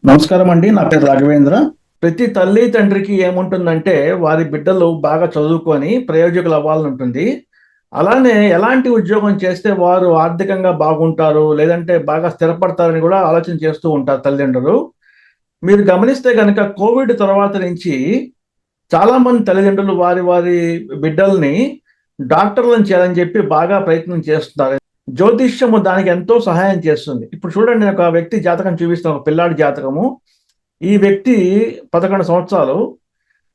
నమస్కారం అండి. నా పేరు రాఘవేంద్ర. ప్రతి తల్లి తండ్రికి ఏముంటుందంటే వారి బిడ్డలు బాగా చదువుకొని ప్రయోజకులు అవ్వాలని ఉంటుంది. అలానే ఎలాంటి ఉద్యోగం చేస్తే వారు ఆర్థికంగా బాగుంటారు, లేదంటే బాగా స్థిరపడతారని కూడా ఆలోచన చేస్తూ ఉంటారు తల్లిదండ్రులు. మీరు గమనిస్తే గనక కోవిడ్ తర్వాత నుంచి చాలామంది తల్లిదండ్రులు వారి వారి బిడ్డల్ని డాక్టర్లను చేయాలని చెప్పి బాగా ప్రయత్నం చేస్తున్నారు. జ్యోతిష్యము దానికి ఎంతో సహాయం చేస్తుంది. ఇప్పుడు చూడండి, ఒక వ్యక్తి జాతకం చూపిస్తాను, ఒక పిల్లాడి జాతకము. ఈ వ్యక్తి 11 సంవత్సరాలు.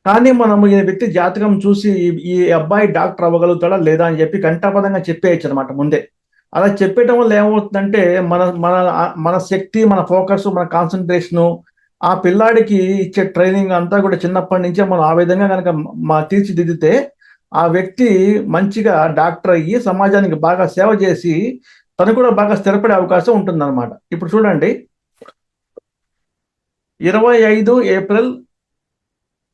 కానీ మనము ఈ వ్యక్తి జాతకం చూసి ఈ అబ్బాయి డాక్టర్ అవ్వగలుగుతాడా లేదా అని చెప్పి ఘంటాపథంగా చెప్పేయచ్చు అనమాట ముందే. అలా చెప్పేయటం వల్ల ఏమవుతుందంటే మన మన మన శక్తి, మన ఫోకస్, మన కాన్సన్ట్రేషను, ఆ పిల్లాడికి ఇచ్చే ట్రైనింగ్ అంతా కూడా చిన్నప్పటి నుంచే మనం ఆ విధంగా కనుక తీర్చిదిద్దితే ఆ వ్యక్తి మంచిగా డాక్టర్ అయ్యి సమాజానికి బాగా సేవ చేసి తను కూడా బాగా స్థిరపడే అవకాశం ఉంటుందన్నమాట. ఇప్పుడు చూడండి, 25 ఏప్రిల్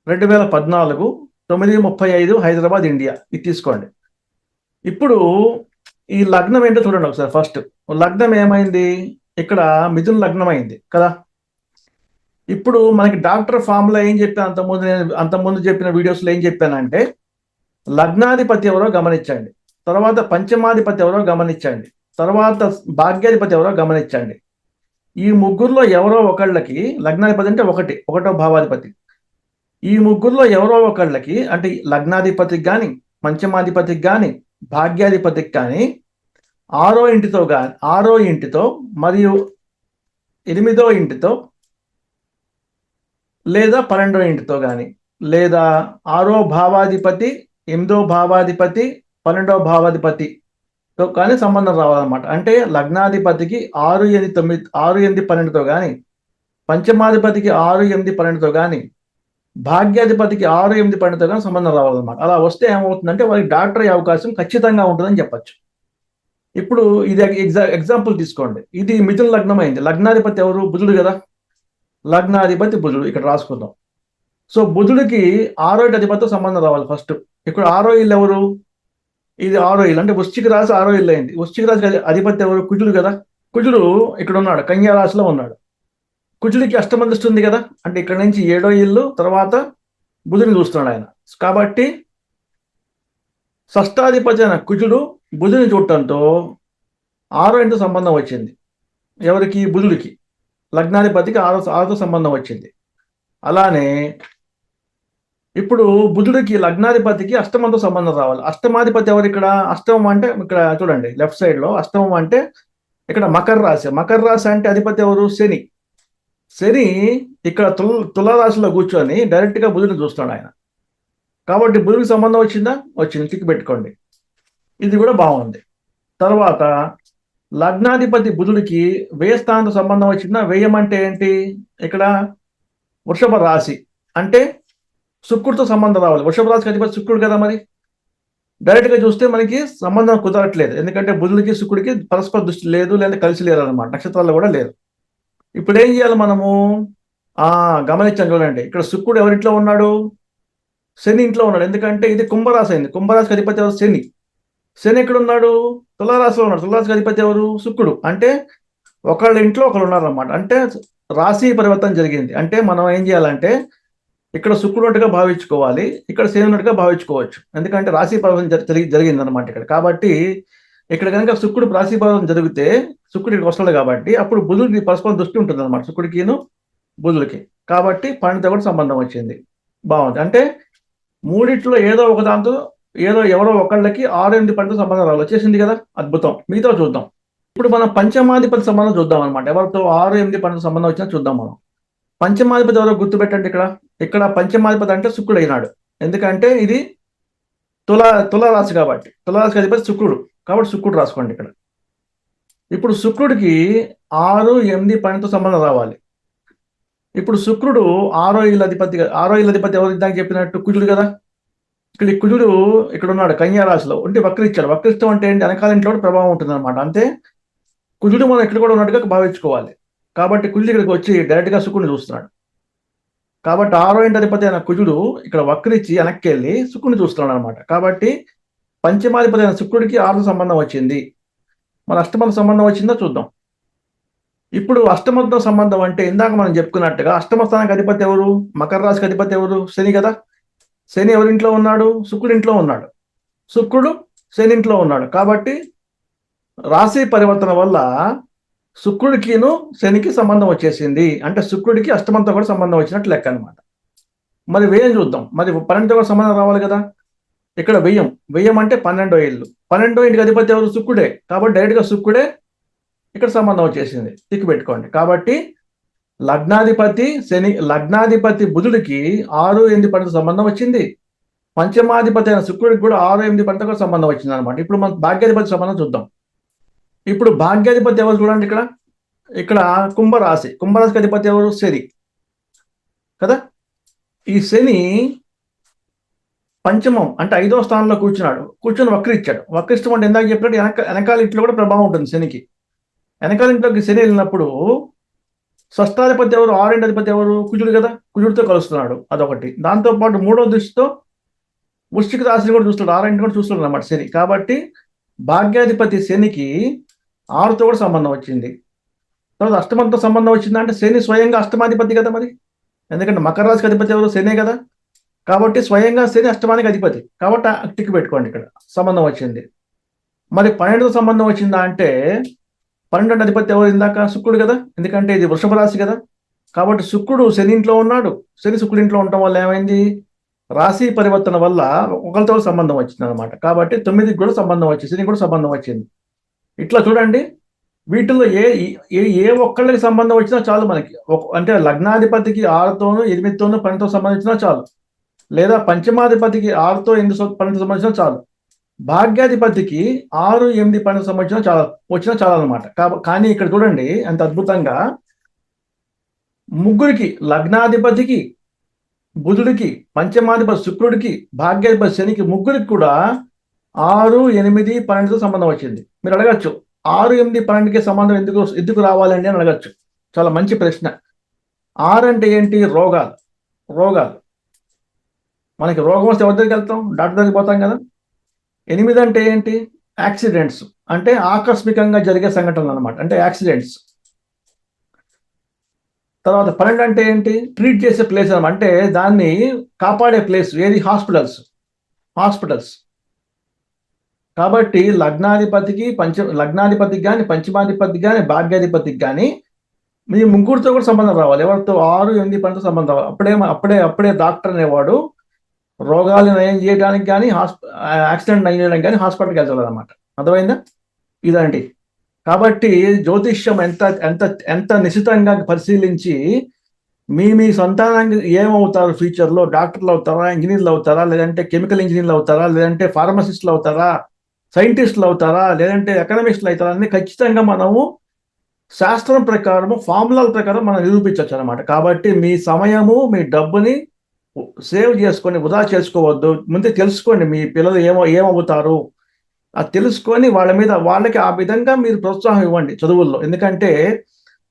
2014, 9:35 హైదరాబాద్, ఇండియా. ఇది తీసుకోండి. ఇప్పుడు ఈ లగ్నం ఏంటో చూడండి ఒకసారి. ఫస్ట్ లగ్నం ఏమైంది? ఇక్కడ మిథున లగ్నం అయింది కదా. ఇప్పుడు మనకి డాక్టర్ ఫార్ములా ఏం చెప్పాను అంతకుముందు చెప్పిన వీడియోస్లో ఏం చెప్పానంటే, లగ్నాధిపతి ఎవరో గమనించండి, తర్వాత పంచమాధిపతి ఎవరో గమనించండి, తర్వాత భాగ్యాధిపతి ఎవరో గమనించండి. ఈ ముగ్గురులో ఎవరో ఒకళ్ళకి, లగ్నాధిపతి అంటే ఒకటో భావాధిపతి, ఈ ముగ్గురులో ఎవరో ఒకళ్ళకి అంటే లగ్నాధిపతికి కానీ, పంచమాధిపతికి కానీ, భాగ్యాధిపతికి కానీ ఆరో ఇంటితో మరియు 8వ ఇంటితో లేదా 12వ ఇంటితో కానీ, లేదా 6వ భావాధిపతి, 8వ భావాధిపతి, 12వ భావాధిపతితో కానీ సంబంధం రావాలన్నమాట. అంటే లగ్నాధిపతికి 6, 8, 12తో కానీ, పంచమాధిపతికి 6, 8, 12తో కానీ, భాగ్యాధిపతికి 6, 8, 12తో కానీ సంబంధం రావాలన్నమాట. అలా వస్తే ఏమవుతుందంటే వారికి డాక్టర్ అయ్యే అవకాశం ఖచ్చితంగా ఉంటుందని చెప్పచ్చు. ఇప్పుడు ఇది ఎగ్జాంపుల్ తీసుకోండి. ఇది మిథున లగ్నం అయింది. లగ్నాధిపతి ఎవరు? బుధుడు కదా. లగ్నాధిపతి బుధుడు ఇక్కడ రాసుకుందాం. సో బుధుడికి 6వ అధిపతితో సంబంధం రావాలి ఫస్ట్. ఇక్కడ 6వ ఇల్లు ఎవరు? ఇది 6వ ఇల్లు, అంటే వృశ్చిక రాశి 6వ ఇల్లు అయింది. వృశ్చిక రాశి అధిపతి ఎవరు? కుజుడు కదా. కుజుడు ఇక్కడ ఉన్నాడు, కన్యా రాశిలో ఉన్నాడు. కుజుడికి అష్టమ దృష్టి ఉంది కదా, అంటే ఇక్కడ నుంచి 7వ ఇల్లు, తర్వాత బుధుని చూస్తున్నాడు ఆయన. కాబట్టి షష్టాధిపతి అయిన కుజుడు బుధుని చూడటంతో 6వ ఇంటితో సంబంధం వచ్చింది. ఎవరికి? బుధుడికి. లగ్నాధిపతికి 6తో సంబంధం వచ్చింది. అలానే ఇప్పుడు బుధుడికి లగ్నాధిపతికి అష్టమంతో సంబంధం రావాలి. అష్టమాధిపతి ఎవరు ఇక్కడ? అష్టమం అంటే ఇక్కడ చూడండి లెఫ్ట్ సైడ్ లో. అష్టమం అంటే ఇక్కడ మకర రాశి. మకర రాశి అంటే అధిపతి ఎవరు? శని. శని ఇక్కడ తులారాశిలో కూర్చొని డైరెక్ట్ గా బుధుడిని చూస్తున్నాడు ఆయన. కాబట్టి బుధుడికి సంబంధం వచ్చిందా? వచ్చింది, టిక్ పెట్టుకోండి. ఇది కూడా బాగుంది. తర్వాత లగ్నాధిపతి బుధుడికి వ్యయస్థానంతో సంబంధం వచ్చిందా? వ్యయం అంటే ఏంటి? ఇక్కడ వృషభ రాశి అంటే శుక్రుడితో సంబంధం రావాలి. వృషభ రాశికి అధిపతి శుక్రుడు కదా. మరి డైరెక్ట్ గా చూస్తే మనకి సంబంధం కుదరట్లేదు, ఎందుకంటే బుధుడికి శుక్రుడికి పరస్పర దృష్టి లేదు, లేదా కలిసి లేరు అనమాట. నక్షత్రాల్లో కూడా లేరు. ఇప్పుడు ఏం చేయాలి మనము? గమనించాం చూడండి, ఇక్కడ శుక్రుడు ఎవరింట్లో ఉన్నాడు? శని ఇంట్లో ఉన్నాడు. ఎందుకంటే ఇది కుంభరాశి అయింది. కుంభరాశికి అధిపతి ఎవరు? శని. శని ఎక్కడ ఉన్నాడు? తులారాశిలో ఉన్నాడు. తులారాశికి అధిపతి ఎవరు? శుక్రుడు. అంటే ఒకళ్ళ ఇంట్లో ఒకళ్ళు ఉన్నారన్నమాట. అంటే రాశి పరివర్తన జరిగింది. అంటే మనం ఏం చేయాలంటే ఇక్కడ శుక్రుడు ఉన్నట్టుగా భావించుకోవాలి, ఇక్కడ శని ఉన్నట్టుగా భావించుకోవచ్చు. ఎందుకంటే రాశి పరివర్తన జరిగింది అనమాట ఇక్కడ. కాబట్టి ఇక్కడ కనుక శుక్రుడు రాశి పరివర్తన జరిగితే శుక్రుడు ఇక్కడికి వస్తాడు కాబట్టి అప్పుడు బుధుడికి పరస్పరం దృష్టి ఉంటుంది అనమాట, శుక్రుడికిను బుధుడికి. కాబట్టి పన్నెండుతో కూడా సంబంధం వచ్చింది. బాగుంది. అంటే మూడిట్లో ఏదో ఒక దాంతో ఎవరో ఒకళ్ళకి 6, 8, 12 సంబంధం రావాలి. వచ్చేసింది కదా, అద్భుతం. మీతో చూద్దాం. ఇప్పుడు మనం పంచమాధిపతి సంబంధం చూద్దాం అనమాట. ఎవరితో 6, 8, 12 సంబంధం వచ్చినా చూద్దాం మనం. పంచమాధిపతి ఎవరో గుర్తుపెట్టండి. ఇక్కడ పంచమాధిపతి అంటే శుక్రుడు అయినాడు. ఎందుకంటే ఇది తులారాశి కాబట్టి, తులారాశికి అధిపతి శుక్రుడు కాబట్టి శుక్రుడు రాసుకోండి ఇక్కడ. ఇప్పుడు శుక్రుడికి 6, 8, 12తో సంబంధం రావాలి. ఇప్పుడు శుక్రుడు 6వ ఇల్లు అధిపతి ఎవరు? ఇందాక చెప్పినట్టు కుజుడు కదా. ఇక్కడ కుజుడు ఇక్కడ ఉన్నాడు కన్యా రాశిలో ఉంటే వక్రించాడు. వక్రిష్టం అంటే ఏంటి? వెనకాల ఇంట్లో ప్రభావం ఉంటుంది అనమాట. అంతే కుజుడు మనం ఇక్కడ కూడా ఉన్నట్టుగా భావించుకోవాలి. కాబట్టి కుజుడు ఇక్కడికి వచ్చి డైరెక్ట్ గా శుక్రుడిని చూస్తున్నాడు. కాబట్టి 6వ ఇంటి అధిపతి అయిన కుజుడు ఇక్కడ వక్రించి వెనక్కి వెళ్ళి శుక్రుడిని చూస్తున్నాడు అనమాట. కాబట్టి పంచమాధిపతి అయిన శుక్రుడికి 6తో సంబంధం వచ్చింది. మన అష్టమ సంబంధం వచ్చిందో చూద్దాం. ఇప్పుడు అష్టమతో సంబంధం అంటే ఇందాక మనం చెప్పుకున్నట్టుగా అష్టమ స్థానానికి అధిపతి ఎవరు? మకర రాశికి అధిపతి ఎవరు? శని కదా. శని ఎవరింట్లో ఉన్నాడు? శుక్రుడి ఇంట్లో ఉన్నాడు. శుక్రుడు శని ఇంట్లో ఉన్నాడు. కాబట్టి రాశి పరివర్తన వల్ల శుక్రుడికిను శనికి సంబంధం వచ్చేసింది. అంటే శుక్రుడికి అష్టమంతో కూడా సంబంధం వచ్చినట్టు లెక్క అనమాట. మరి వ్యయం చూద్దాం. మరి 12తో కూడా సంబంధం రావాలి కదా. ఇక్కడ వ్యయం అంటే 12వ ఇల్లు. 12వ ఇంటికి అధిపతి ఎవరు? శుక్రుడే. కాబట్టి డైరెక్ట్గా శుక్రుడే ఇక్కడ సంబంధం వచ్చేసింది. తిక్కు పెట్టుకోండి. కాబట్టి లగ్నాధిపతి బుధుడికి 6, 8, 12 సంబంధం వచ్చింది. పంచమాధిపతి అయిన శుక్రుడికి కూడా 6, 8, 12 కూడా సంబంధం వచ్చింది అనమాట. ఇప్పుడు మనం భాగ్యాధిపతి సంబంధం చూద్దాం. ఇప్పుడు భాగ్యాధిపతి ఎవరు చూడండి. ఇక్కడ కుంభరాశికి అధిపతి ఎవరు? శని కదా. ఈ శని పంచమం అంటే 5వ స్థానంలో కూర్చొని వక్రించాడు. వక్రిష్టం అంటే ఇందాక చెప్పినట్టు వెనకాల ఇంట్లో కూడా ప్రభావం ఉంటుంది శనికి. వెనకాల ఇంట్లోకి శని వెళ్ళినప్పుడు షష్టాధిపతి ఎవరు? 6 అధిపతి ఎవరు? కుజుడు కదా. కుజుడితో కలుస్తున్నాడు, అదొకటి. దాంతోపాటు 3వ దృష్టితో వృశ్చిక రాశిని కూడా చూస్తున్నాడు, 6 కూడా చూస్తున్నాడు అన్నమాట శని. కాబట్టి భాగ్యాధిపతి శనికి 6తో కూడా సంబంధం వచ్చింది. తర్వాత అష్టమంతో సంబంధం వచ్చిందంటే శని స్వయంగా అష్టమాధిపతి కదా మరి. ఎందుకంటే మకర రాశికి అధిపతి ఎవరు? శనే కదా. కాబట్టి స్వయంగా శని అష్టమానికి అధిపతి. కాబట్టి టిక్ పెట్టుకోండి, ఇక్కడ సంబంధం వచ్చింది. మరి 12తో సంబంధం వచ్చిందా అంటే 12 అధిపతి ఎవరు? ఇందాక శుక్రుడు కదా. ఎందుకంటే ఇది వృషభ రాశి కదా. కాబట్టి శుక్రుడు శని ఇంట్లో ఉన్నాడు. శని శుక్రుడి ఇంట్లో ఉండటం వల్ల ఏమైంది? రాశి పరివర్తన వల్ల ఒకరితో సంబంధం వచ్చింది అనమాట. కాబట్టి 9కి కూడా సంబంధం వచ్చింది, శని కూడా సంబంధం వచ్చింది. ఇట్లా చూడండి, వీటిల్లో ఏ ఒక్కళ్ళకి సంబంధం వచ్చినా చాలు మనకి. అంటే లగ్నాధిపతికి 6తోనూ 8తోనూ 12తో సంబంధించినా చాలు, లేదా పంచమాధిపతికి 6తో 8 12 సంబంధించినా చాలు, భాగ్యాధిపతికి 6, 8, 12 సంబంధించిన వచ్చినా చాలు అనమాట. కానీ ఇక్కడ చూడండి అంత అద్భుతంగా ముగ్గురికి, లగ్నాధిపతికి, బుధుడికి, పంచమాధిపతి శుక్రుడికి, భాగ్యాధిపతి శనికి, ముగ్గురికి కూడా 6, 8, 12తో సంబంధం వచ్చింది. మీరు అడగచ్చు 6, 8, 12కి సంబంధం ఎందుకు రావాలండి అని అడగచ్చు. చాలా మంచి ప్రశ్న. 6 అంటే ఏంటి? రోగాలు. మనకి రోగం వస్తే ఎవరి దగ్గరికి వెళ్తాం? డాక్టర్ దగ్గరికి పోతాం కదా. 8 అంటే ఏంటి? యాక్సిడెంట్స్, అంటే ఆకస్మికంగా జరిగే సంఘటనలు అనమాట, అంటే యాక్సిడెంట్స్. తర్వాత 12 అంటే ఏంటి? ట్రీట్ చేసే ప్లేస్ అనమాట, అంటే దాన్ని కాపాడే ప్లేస్. ఏది? హాస్పిటల్స్. కాబట్టి లగ్నాధిపతికి కానీ, పంచమాధిపతికి కానీ, భాగ్యాధిపతికి కానీ మీ ముగ్గురితో కూడా సంబంధం రావాలి. ఎవరితో? 6, 8, 12తో సంబంధం రావాలి. అప్పుడే డాక్టర్ అనేవాడు రోగాలు నయం చేయడానికి కానీ, యాక్సిడెంట్ నయం చేయడానికి కానీ హాస్పిటల్కి వెళ్తారన్నమాట. అర్థమైందా? ఇదండి. కాబట్టి జ్యోతిష్యం ఎంత నిశితంగా పరిశీలించి మీ సంతానానికి ఏమవుతారు ఫ్యూచర్లో? డాక్టర్లు అవుతారా? ఇంజనీర్లు అవుతారా? లేదంటే కెమికల్ ఇంజనీర్లు అవుతారా? లేదంటే ఫార్మసిస్టులు అవుతారా? సైంటిస్టులు అవుతారా? లేదంటే ఎకనామిస్టులు అవుతారా? అని ఖచ్చితంగా మనము శాస్త్రం ప్రకారం, ఫార్ములాల ప్రకారం మనం నిరూపించవచ్చు అనమాట. కాబట్టి మీ సమయము, మీ డబ్బుని సేవ్ చేసుకొని వృధా చేసుకోవద్దు. ముందే తెలుసుకోండి మీ పిల్లలు ఏమవుతారు, అది తెలుసుకొని వాళ్ళకి ఆ విధంగా మీరు ప్రోత్సాహం ఇవ్వండి చదువుల్లో. ఎందుకంటే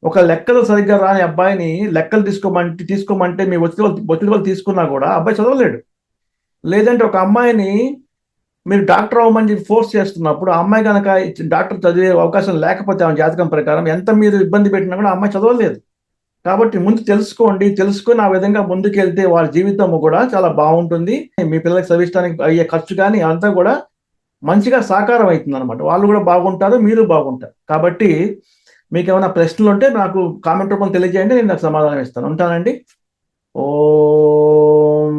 ఒక లెక్కలు సరిగ్గా రాని అబ్బాయిని లెక్కలు తీసుకోమంటే మీ ఒత్తిడి వల్ల తీసుకున్నా కూడా అబ్బాయి చదవలేడు. లేదంటే ఒక అమ్మాయిని మీరు డాక్టర్ అవ్వమని ఫోర్స్ చేస్తున్నప్పుడు ఆ అమ్మాయి కనుక డాక్టర్ చదివే అవకాశం లేకపోతే ఆమె జాతకం ప్రకారం ఎంత మీరు ఇబ్బంది పెట్టినా కూడా అమ్మాయి చదవలేదు. కాబట్టి ముందు తెలుసుకొని ఆ విధంగా ముందుకెళ్తే వాళ్ళ జీవితం కూడా చాలా బాగుంటుంది. మీ పిల్లలకి చదివించడానికి అయ్యే ఖర్చు కానీ అంతా కూడా మంచిగా సాకారం అవుతుంది అనమాట. వాళ్ళు కూడా బాగుంటారు, మీరు బాగుంటారు. కాబట్టి మీకు ఏమైనా ప్రశ్నలు ఉంటే నాకు కామెంట్ రూపంలో తెలియజేయండి, నేను నాకు సమాధానం ఇస్తాను. ఉంటానండి. ఓం